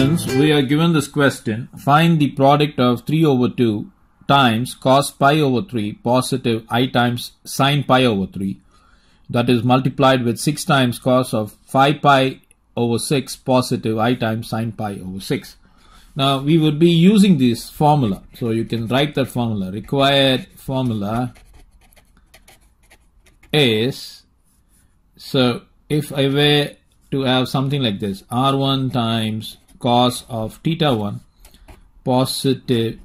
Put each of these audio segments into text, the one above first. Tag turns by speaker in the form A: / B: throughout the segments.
A: Since we are given this question, find the product of 3 over 2 times cos pi over 3 positive I times sin pi over 3, that is multiplied with 6 times cos of 5 pi over 6 positive I times sin pi over 6. Now we would be using this formula, so you can write that formula. Required formula is, so if I were to have something like this, R1 times cos of theta 1 positive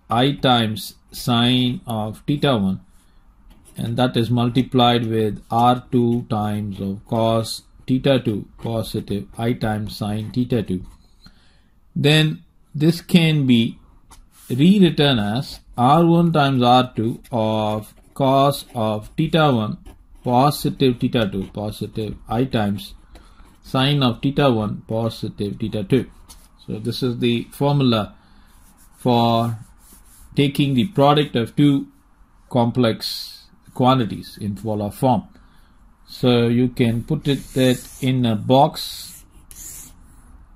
A: I times sine of theta 1, and that is multiplied with R2 times of cos theta 2 positive I times sine theta 2, then this can be rewritten as R1 times R2 of cos of theta 1 positive theta 2 positive I times sine of theta 1 positive theta 2. So this is the formula for taking the product of two complex quantities in polar form. So you can put that in a box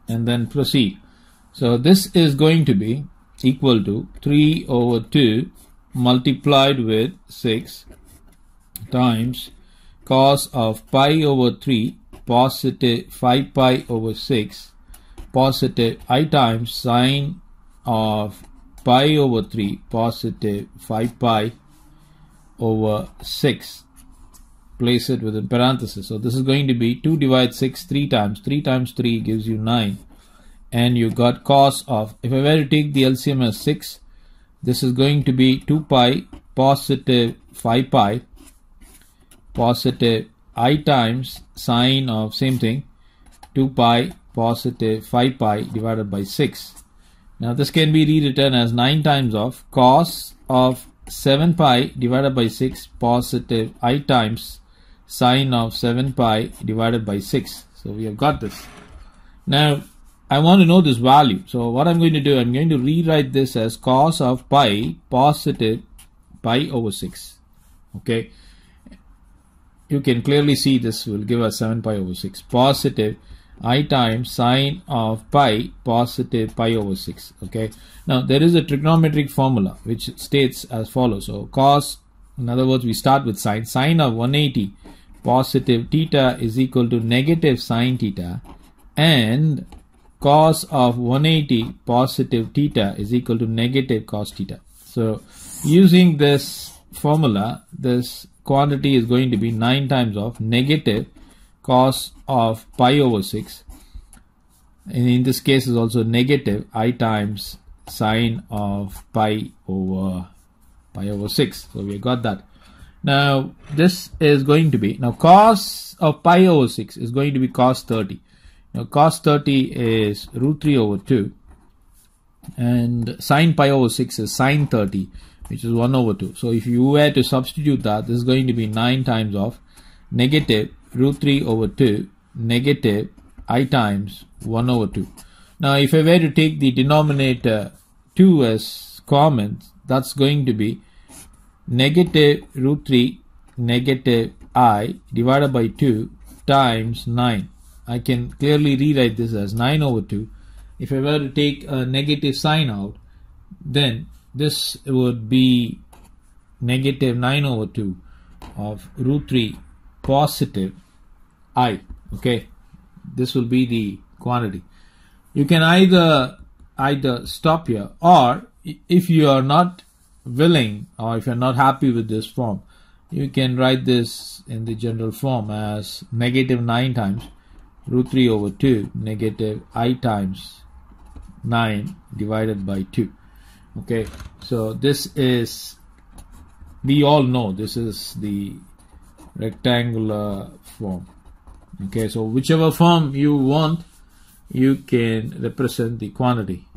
A: and then proceed. So this is going to be equal to 3 over 2 multiplied with 6 times cos of pi over 3 positive 5 pi over 6 positive I times sine of pi over 3 positive 5 pi over 6. Place it within parentheses. So this is going to be 2 divided 6 3 times. 3 times 3 gives you 9. And you got cos of, if I were to take the LCM as 6, this is going to be 2 pi positive 5 pi positive I times sine of same thing 2 pi positive 5 pi divided by 6. Now this can be rewritten as 9 times of cos of 7 pi divided by 6 positive I times sine of 7 pi divided by 6. So we have got this. Now I want to know this value. So what I'm going to do, I'm going to rewrite this as cos of pi positive pi over 6. Okay. You can clearly see this will give us 7 pi over 6 positive I times sine of pi positive pi over 6. Okay. Now there is a trigonometric formula which states as follows. So cos, in other words, we start with sine. Sine of 180 positive theta is equal to negative sine theta, and cos of 180 positive theta is equal to negative cos theta. So using this formula, this quantity is going to be 9 times of negative cos of pi over 6, and in this case is also negative I times sine of pi over 6. So we got that. Now this is going to be, now cos of pi over 6 is going to be cos 30. Now cos 30 is root 3 over 2, and sine pi over 6 is sine 30, which is 1 over 2. So if you were to substitute that, this is going to be 9 times of negative root 3 over 2 negative I times 1 over 2. Now if I were to take the denominator 2 as common, that's going to be negative root 3 negative I divided by 2 times 9. I can clearly rewrite this as 9 over 2. If I were to take a negative sign out, then this would be negative 9 over 2 of root 3 positive I. Okay, this will be the quantity. You can either stop here, or if you are not willing, or if you are not happy with this form, you can write this in the general form as negative 9 times root 3 over 2 negative I times 9 divided by 2. Okay, so this is, we all know this is the rectangular form. Okay, so whichever form you want, you can represent the quantity.